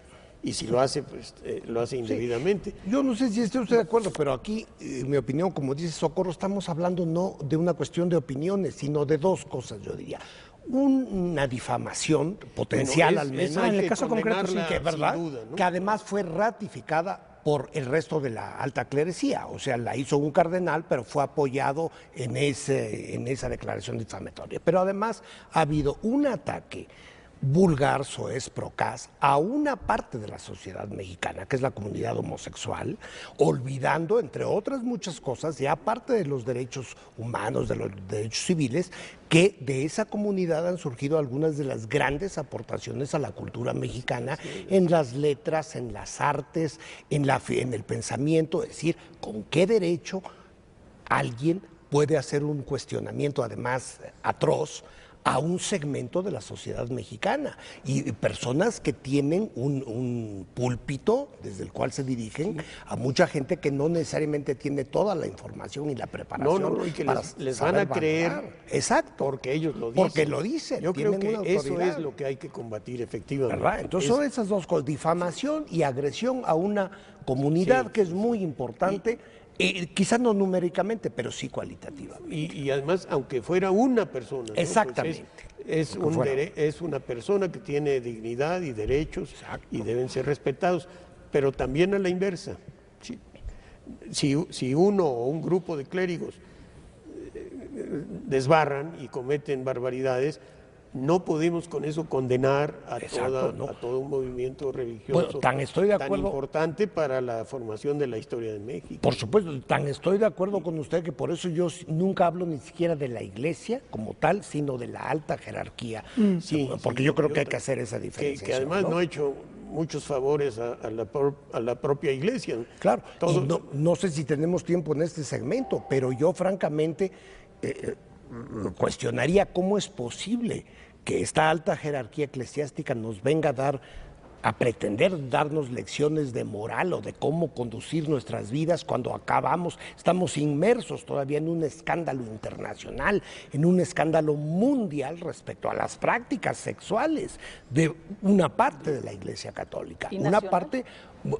y si lo hace, pues lo hace indebidamente. Yo no sé si esté usted de acuerdo, pero aquí, en mi opinión, como dice Socorro, estamos hablando no de una cuestión de opiniones, sino de dos cosas, yo diría. Una difamación potencial, al menos, en el caso concreto, sí, que es verdad, duda, ¿no? Que además fue ratificada por el resto de la alta clerecía, o sea, la hizo un cardenal, pero fue apoyado en esa declaración difamatoria. Pero además ha habido un ataque vulgar, soez, procaz, a una parte de la sociedad mexicana, que es la comunidad homosexual, olvidando, entre otras muchas cosas, ya aparte de los derechos humanos, de los derechos civiles, que de esa comunidad han surgido algunas de las grandes aportaciones a la cultura mexicana, en las letras, en las artes, en el pensamiento, es decir, ¿con qué derecho alguien puede hacer un cuestionamiento, además atroz, a un segmento de la sociedad mexicana y personas que tienen un púlpito desde el cual se dirigen a mucha gente que no necesariamente tiene toda la información y la preparación? No, y que les van a creer. Exacto. Porque ellos lo dicen. Porque lo dicen. Yo creo que eso es lo que hay que combatir efectivamente. ¿Verdad? Entonces son esas dos cosas, difamación y agresión a una comunidad que es muy importante. Quizás no numéricamente, pero sí cualitativamente. Y además, aunque fuera una persona. Exactamente. ¿No? Pues es una persona que tiene dignidad y derechos. Exacto. Y deben ser respetados, pero también a la inversa. Si uno o un grupo de clérigos desbarran y cometen barbaridades, no podemos con eso condenar a todo un movimiento religioso tan importante para la formación de la historia de México. Por supuesto, tan estoy de acuerdo con usted que por eso yo nunca hablo ni siquiera de la Iglesia como tal, sino de la alta jerarquía, porque yo creo que hay que hacer esa diferencia. Que además no ha hecho muchos favores a la propia Iglesia. Claro, no sé si tenemos tiempo en este segmento, pero yo francamente cuestionaría cómo es posible que esta alta jerarquía eclesiástica nos venga a pretender darnos lecciones de moral o de cómo conducir nuestras vidas cuando estamos inmersos todavía en un escándalo internacional, en un escándalo mundial respecto a las prácticas sexuales de una parte de la Iglesia Católica, una parte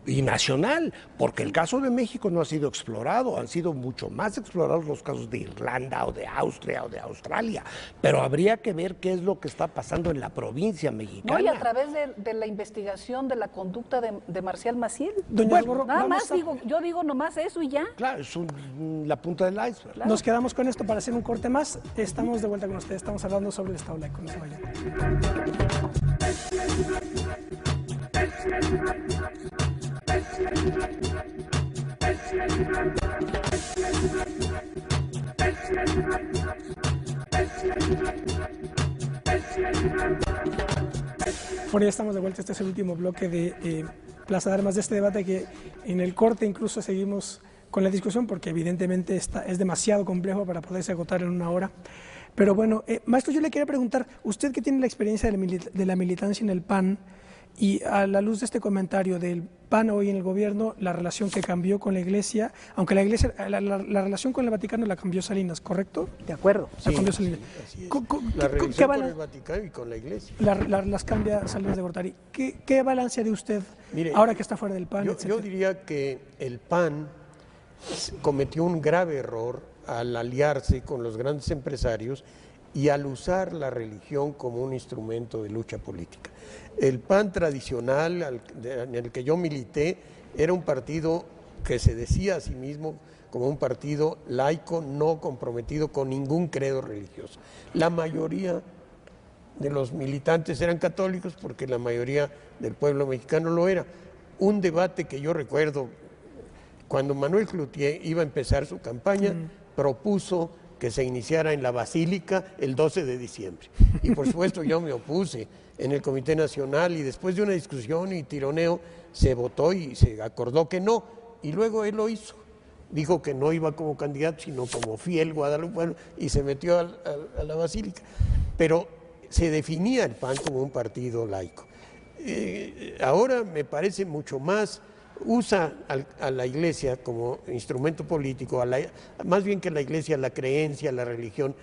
y nacional, porque el caso de México no ha sido explorado, han sido mucho más explorados los casos de Irlanda o de Austria o de Australia, pero habría que ver qué es lo que está pasando en la provincia mexicana. No, y a través de la investigación de la conducta de Marcial Maciel. Doña Alborro, Nada más a- yo digo nomás eso y ya. Claro, es la punta del iceberg. Claro. Nos quedamos con esto para hacer un corte más. Estamos de vuelta con ustedes. Estamos hablando sobre el Estado laico. No se vayan. Bueno, ya estamos de vuelta. Este es el último bloque de Plaza de Armas, de este debate que en el corte incluso seguimos con la discusión porque evidentemente es demasiado complejo para poderse agotar en una hora. Pero bueno, maestro, yo le quería preguntar, usted que tiene la experiencia de la militancia en el PAN y a la luz de este comentario del PAN hoy en el gobierno, la relación que cambió con la Iglesia, aunque la Iglesia, la relación con el Vaticano la cambió Salinas, ¿correcto? De acuerdo. La cambió Salinas. Así es. ¿Qué La relación con balan- el Vaticano y con la Iglesia. las cambia Salinas de Gortari? ¿Qué balance haría usted Mire, ahora que está fuera del PAN? Yo etcétera? diría que el PAN cometió un grave error al aliarse con los grandes empresarios y al usar la religión como un instrumento de lucha política. El PAN tradicional en el que yo milité era un partido que se decía a sí mismo como un partido laico no comprometido con ningún credo religioso. La mayoría de los militantes eran católicos porque la mayoría del pueblo mexicano lo era. Un debate que yo recuerdo, cuando Manuel Cloutier iba a empezar su campaña, propuso que se iniciara en la Basílica el 12 de diciembre. Y por supuesto yo me opuse en el Comité Nacional y después de una discusión y tironeo se votó y se acordó que no. Y luego él lo hizo. Dijo que no iba como candidato, sino como fiel guadalupano y se metió a la Basílica. Pero se definía el PAN como un partido laico. Ahora me parece mucho más, usa a la Iglesia como instrumento político, más bien que la Iglesia, la creencia, la religión,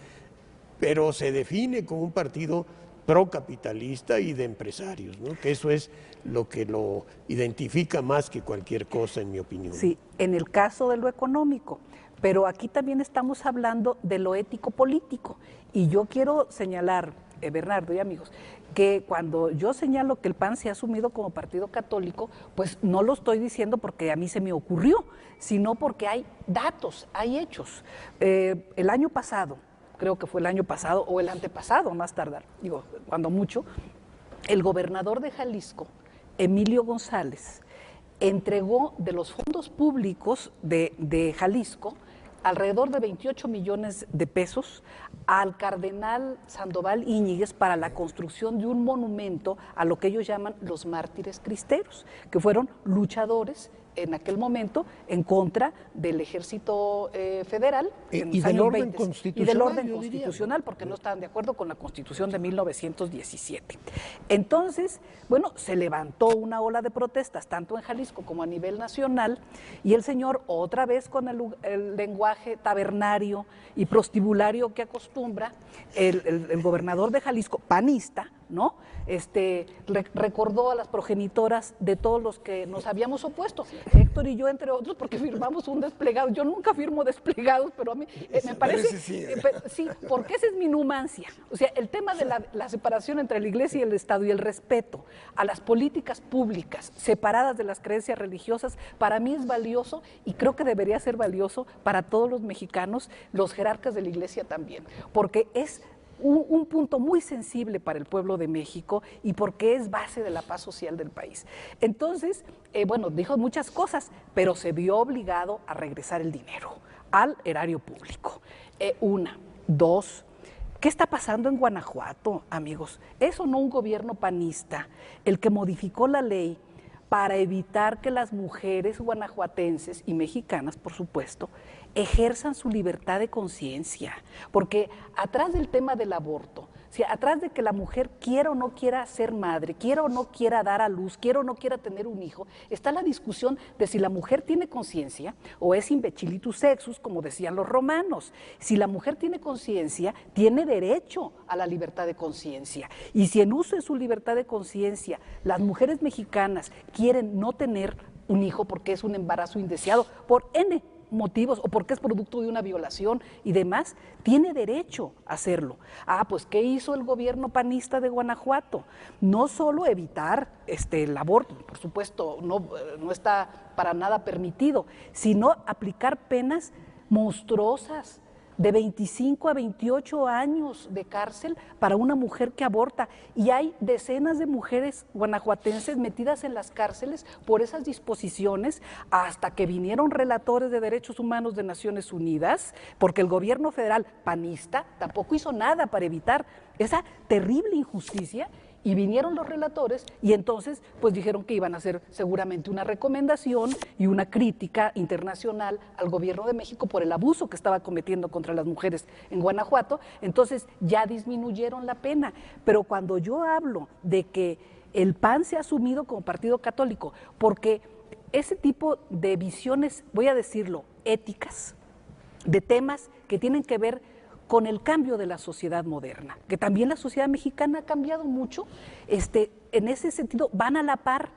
pero se define como un partido procapitalista y de empresarios, ¿no? Que eso es lo que lo identifica más que cualquier cosa, en mi opinión. Sí, en el caso de lo económico, pero aquí también estamos hablando de lo ético-político. Y yo quiero señalar, Bernardo y amigos, que cuando yo señalo que el PAN se ha asumido como partido católico, pues no lo estoy diciendo porque a mí se me ocurrió, sino porque hay datos, hay hechos. El año pasado, creo que fue el año pasado o el antepasado, más tardar, digo, cuando mucho, el gobernador de Jalisco, Emilio González, entregó de los fondos públicos de Jalisco alrededor de 28 millones de pesos al cardenal Sandoval Íñiguez para la construcción de un monumento a lo que ellos llaman los mártires cristeros, que fueron luchadores en aquel momento en contra del ejército federal en Y los del años orden 20, constitucional, y del orden yo diría, constitucional, porque no estaban de acuerdo con la Constitución de 1917. Entonces, bueno, se levantó una ola de protestas, tanto en Jalisco como a nivel nacional, y el señor, otra vez con el lenguaje tabernario y prostibulario que acostumbra, el gobernador de Jalisco, panista, ¿no? Recordó a las progenitoras de todos los que nos habíamos opuesto, Héctor y yo entre otros, porque firmamos un desplegado. Yo nunca firmo desplegados, pero a mí me parece, sí, porque esa es mi numancia. O sea, el tema de la separación entre la Iglesia y el Estado y el respeto a las políticas públicas separadas de las creencias religiosas, para mí es valioso y creo que debería ser valioso para todos los mexicanos, los jerarcas de la Iglesia también, porque es un punto muy sensible para el pueblo de México y porque es base de la paz social del país. Entonces, bueno, dijo muchas cosas, pero se vio obligado a regresar el dinero al erario público. Una. Dos, ¿qué está pasando en Guanajuato, amigos? ¿Es o no un gobierno panista el que modificó la ley para evitar que las mujeres guanajuatenses y mexicanas, por supuesto, ejerzan su libertad de conciencia? Porque atrás del tema del aborto, atrás de que la mujer quiera o no quiera ser madre, quiera o no quiera dar a luz, quiera o no quiera tener un hijo, está la discusión de si la mujer tiene conciencia o es imbecilitus sexus, como decían los romanos. Si la mujer tiene conciencia, tiene derecho a la libertad de conciencia. Y si en uso de su libertad de conciencia las mujeres mexicanas quieren no tener un hijo porque es un embarazo indeseado, por N motivos, o porque es producto de una violación y demás, tiene derecho a hacerlo. Pues ¿qué hizo el gobierno panista de Guanajuato? No solo evitar el aborto, por supuesto, no está para nada permitido, sino aplicar penas monstruosas de 25 a 28 años de cárcel para una mujer que aborta. Y hay decenas de mujeres guanajuatenses metidas en las cárceles por esas disposiciones, hasta que vinieron relatores de derechos humanos de Naciones Unidas, porque el gobierno federal panista tampoco hizo nada para evitar esa terrible injusticia. Y vinieron los relatores y entonces pues dijeron que iban a hacer seguramente una recomendación y una crítica internacional al gobierno de México por el abuso que estaba cometiendo contra las mujeres en Guanajuato. Entonces ya disminuyeron la pena. Pero cuando yo hablo de que el PAN se ha asumido como partido católico, porque ese tipo de visiones, voy a decirlo, éticas, de temas que tienen que ver con el cambio de la sociedad moderna, que también la sociedad mexicana ha cambiado mucho, en ese sentido van a la par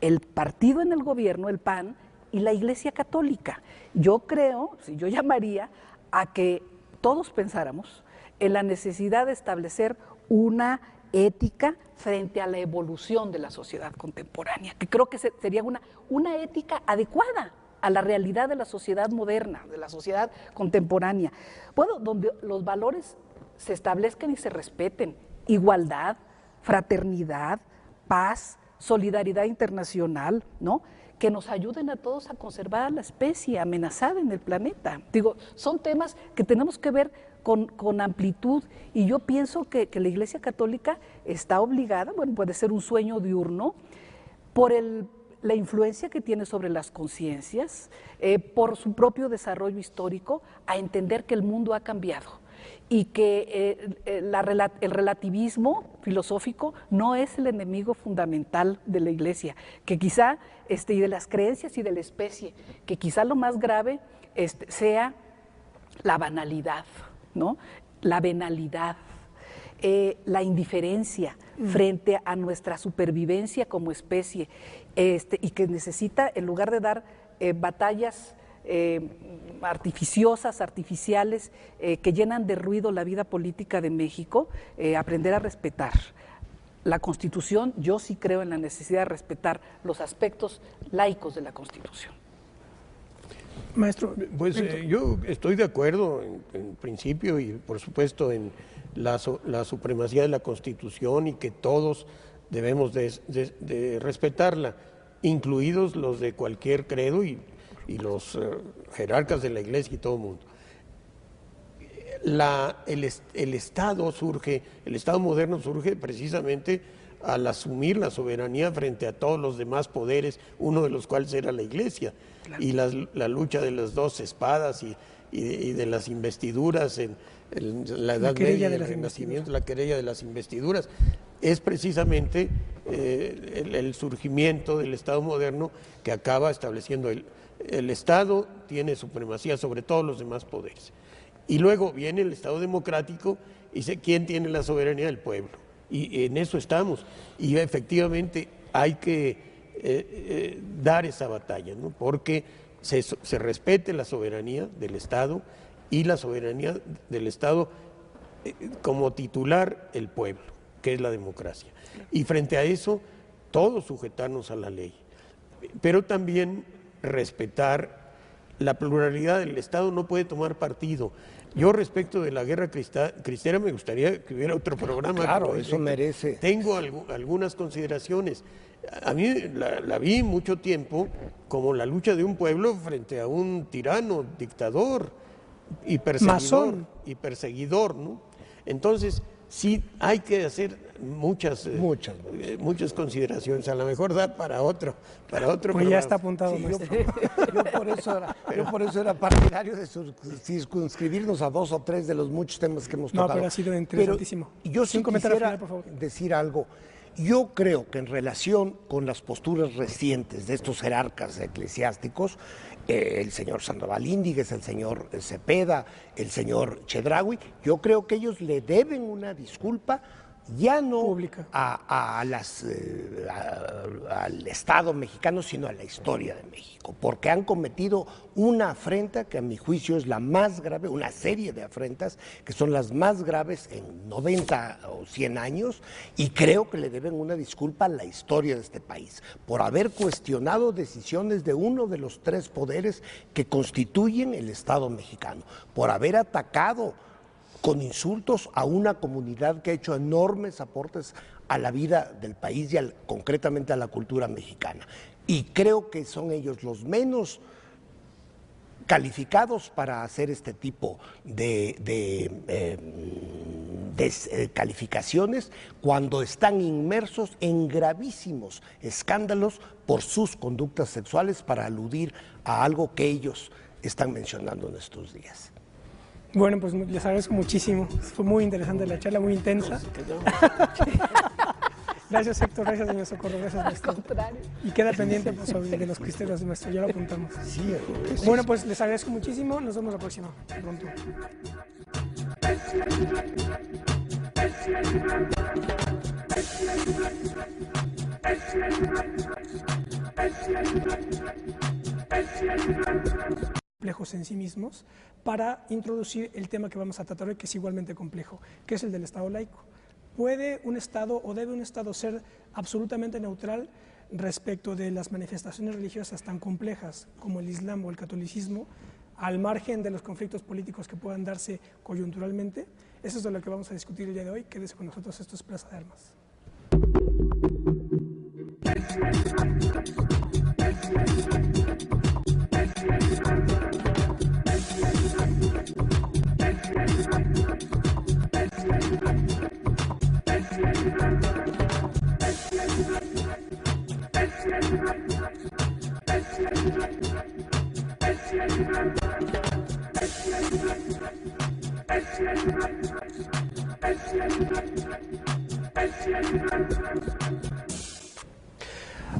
el partido en el gobierno, el PAN, y la Iglesia Católica. Yo creo, yo llamaría a que todos pensáramos en la necesidad de establecer una ética frente a la evolución de la sociedad contemporánea, que creo que sería una ética adecuada a la realidad de la sociedad moderna, de la sociedad contemporánea. Bueno, donde los valores se establezcan y se respeten: igualdad, fraternidad, paz, solidaridad internacional, ¿no? Que nos ayuden a todos a conservar a la especie amenazada en el planeta. Digo, son temas que tenemos que ver con amplitud, y yo pienso que la Iglesia Católica está obligada, bueno, puede ser un sueño diurno, por la influencia que tiene sobre las conciencias, por su propio desarrollo histórico, a entender que el mundo ha cambiado y que el relativismo filosófico no es el enemigo fundamental de la Iglesia, que quizá, y de las creencias y de la especie, que quizá lo más grave sea la banalidad, ¿no? La venalidad, la indiferencia frente a nuestra supervivencia como especie, y que necesita, en lugar de dar batallas artificiales que llenan de ruido la vida política de México, aprender a respetar la Constitución. Yo sí creo en la necesidad de respetar los aspectos laicos de la Constitución. Maestro. Pues yo estoy de acuerdo en principio, y por supuesto en la supremacía de la Constitución, y que todos debemos de respetarla, incluidos los de cualquier credo y los jerarcas de la Iglesia y todo el mundo. El Estado moderno surge precisamente al asumir la soberanía frente a todos los demás poderes, uno de los cuales era la Iglesia. Claro. Y la lucha de las dos espadas y de las investiduras en la Edad Media, el Renacimiento, la querella de las investiduras, es precisamente el surgimiento del Estado moderno, que acaba estableciendo el Estado tiene supremacía sobre todos los demás poderes. Y luego viene el Estado democrático y dice, ¿quién tiene la soberanía? El pueblo. Y en eso estamos. Y efectivamente hay que dar esa batalla, ¿no? Porque se respete la soberanía del Estado, y la soberanía del Estado como titular el pueblo, que es la democracia. Y frente a eso, todos sujetarnos a la ley. Pero también respetar la pluralidad. Del Estado no puede tomar partido. Yo, respecto de la guerra cristera, me gustaría que hubiera otro programa. Claro, eso merece. Tengo algunas consideraciones. A mí la vi mucho tiempo como la lucha de un pueblo frente a un tirano, dictador y perseguidor, ¿no? Entonces, sí hay que hacer muchas consideraciones. A lo mejor da para otro pues programa. Ya está apuntado. Sí, yo por eso era partidario de circunscribirnos a 2 o 3 de los muchos temas que hemos tocado. No, pero ha sido interesantísimo. Pero yo sí quisiera final, por favor. decir algo. Yo creo que en relación con las posturas recientes de estos jerarcas eclesiásticos, el señor Sandoval Índiguez, el señor Cepeda, el señor Chedraui, yo creo que ellos le deben una disculpa ya no Pública. al Estado mexicano, sino a la historia de México, porque han cometido una afrenta que a mi juicio es la más grave, una serie de afrentas que son las más graves en 90 o 100 años, y creo que le deben una disculpa a la historia de este país por haber cuestionado decisiones de uno de los tres poderes que constituyen el Estado mexicano, por haber atacado con insultos a una comunidad que ha hecho enormes aportes a la vida del país y concretamente a la cultura mexicana. Y creo que son ellos los menos calificados para hacer este tipo de calificaciones cuando están inmersos en gravísimos escándalos por sus conductas sexuales, para aludir a algo que ellos están mencionando en estos días. Bueno, pues les agradezco muchísimo. Fue muy interesante la charla, muy intensa. Gracias, Héctor. Gracias, doña Socorro. Gracias, maestro. Al contrario. Y queda pendiente pues, sobre de los cristeros, maestro. Ya lo apuntamos. Sí, Bueno, pues les agradezco muchísimo. Nos vemos la próxima. Pronto. Complejos en sí mismos, para introducir el tema que vamos a tratar hoy, que es igualmente complejo, que es el del Estado laico. ¿Puede un Estado o debe un Estado ser absolutamente neutral respecto de las manifestaciones religiosas tan complejas como el Islam o el catolicismo, al margen de los conflictos políticos que puedan darse coyunturalmente? Eso es de lo que vamos a discutir el día de hoy. Quédese con nosotros, esto es Plaza de Armas.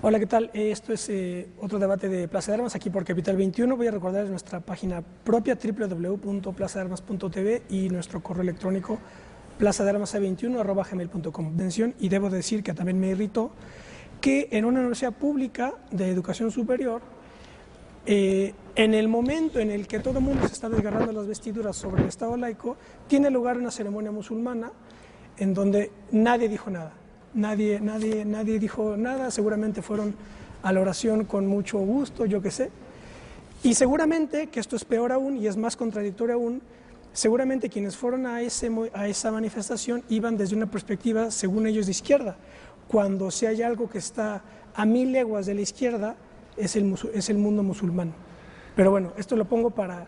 Hola, ¿qué tal? Esto es otro debate de Plaza de Armas aquí por Capital 21. Voy a recordarles nuestra página propia www.plazadearmas.tv y nuestro correo electrónico plazadearmas21@gmail.com. Y debo decir que también me irritó que en una universidad pública de educación superior, en el momento en el que todo el mundo se está desgarrando las vestiduras sobre el Estado laico, tiene lugar una ceremonia musulmana en donde nadie dijo nada. Nadie dijo nada, seguramente fueron a la oración con mucho gusto, yo qué sé. Y seguramente, que esto es peor aún y es más contradictorio aún, seguramente quienes fueron a esa manifestación iban desde una perspectiva, según ellos, de izquierda, cuando si hay algo que está a 1000 leguas de la izquierda, es el mundo musulmán. Pero bueno, esto lo pongo para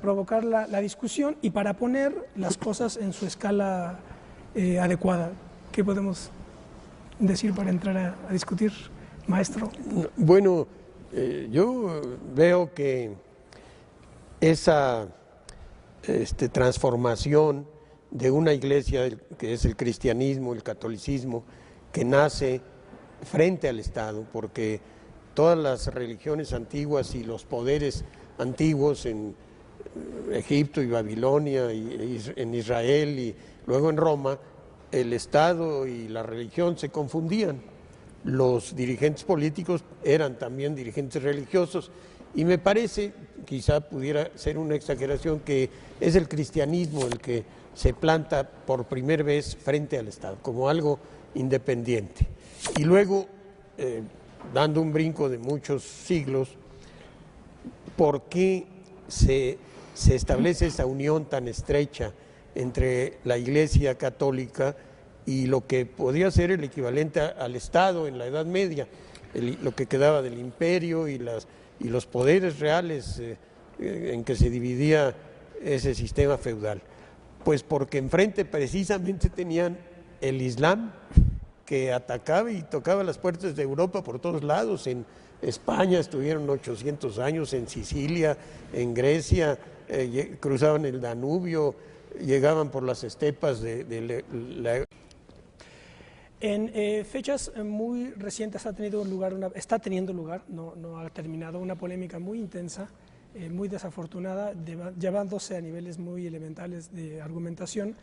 provocar la discusión y para poner las cosas en su escala adecuada. ¿Qué podemos decir para entrar a discutir, maestro? Bueno, yo veo que esa transformación de una iglesia que es el cristianismo, el catolicismo, que nace frente al Estado, porque todas las religiones antiguas y los poderes antiguos en Egipto y Babilonia, y en Israel y luego en Roma, el Estado y la religión se confundían. Los dirigentes políticos eran también dirigentes religiosos, y me parece, quizá pudiera ser una exageración, que es el cristianismo el que se planta por primera vez frente al Estado, como algo independiente. Y luego, dando un brinco de muchos siglos, ¿por qué se establece esa unión tan estrecha entre la Iglesia Católica y lo que podía ser el equivalente al Estado en la Edad Media, lo que quedaba del imperio y los poderes reales en que se dividía ese sistema feudal? Pues porque enfrente precisamente tenían el Islam, que atacaba y tocaba las puertas de Europa por todos lados. En España estuvieron 800 años, en Sicilia, en Grecia, cruzaban el Danubio, llegaban por las estepas de la... En fechas muy recientes está teniendo lugar, no ha terminado, una polémica muy intensa, muy desafortunada, llevándose a niveles muy elementales de argumentación,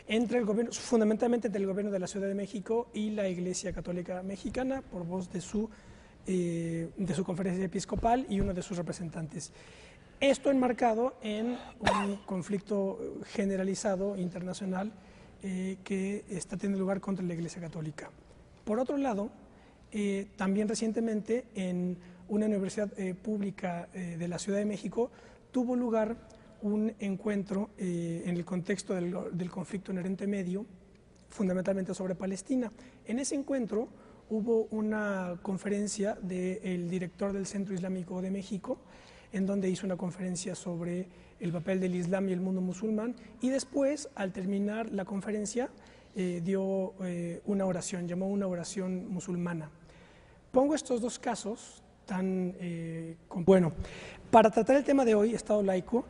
entre el gobierno, fundamentalmente entre el gobierno de la Ciudad de México y la Iglesia Católica Mexicana, por voz de su conferencia episcopal y uno de sus representantes. Esto enmarcado en un conflicto generalizado internacional que está teniendo lugar contra la Iglesia Católica. Por otro lado, también recientemente en una universidad pública de la Ciudad de México tuvo lugar un encuentro en el contexto del conflicto en Oriente Medio, fundamentalmente sobre Palestina. En ese encuentro hubo una conferencia del director del Centro Islámico de México, en donde hizo una conferencia sobre el papel del Islam y el mundo musulmán, y después, al terminar la conferencia, dio una oración, llamó una oración musulmana. Pongo estos dos casos bueno, para tratar el tema de hoy, Estado laico,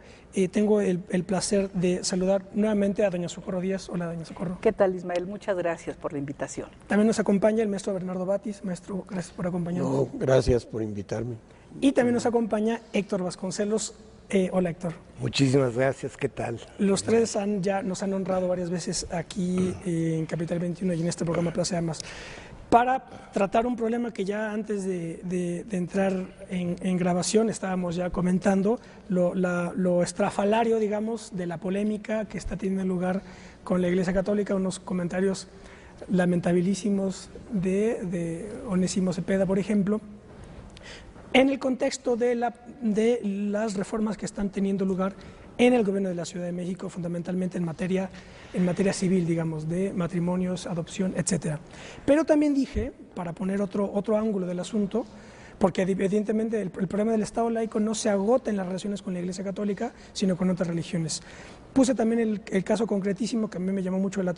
tengo el placer de saludar nuevamente a doña Socorro Díaz. Hola, doña Socorro. ¿Qué tal, Ismael? Muchas gracias por la invitación. También nos acompaña el maestro Bernardo Batis. Maestro, gracias por acompañarnos. No, gracias por invitarme. Y también nos acompaña Héctor Vasconcelos. Hola, Héctor. Muchísimas gracias, ¿qué tal? Los tres nos han honrado varias veces aquí en Capital 21 y en este programa Plaza de Armas, para tratar un problema que ya antes de entrar en grabación estábamos ya comentando, lo estrafalario, digamos, de la polémica que está teniendo lugar con la Iglesia Católica, unos comentarios lamentabilísimos de Onésimo Cepeda, por ejemplo, en el contexto de las reformas que están teniendo lugar en el gobierno de la Ciudad de México, fundamentalmente en materia civil, digamos, de matrimonios, adopción, etcétera. Pero también dije, para poner otro ángulo del asunto, porque evidentemente el problema del Estado laico no se agota en las relaciones con la Iglesia Católica, sino con otras religiones. Puse también el caso concretísimo que a mí me llamó mucho la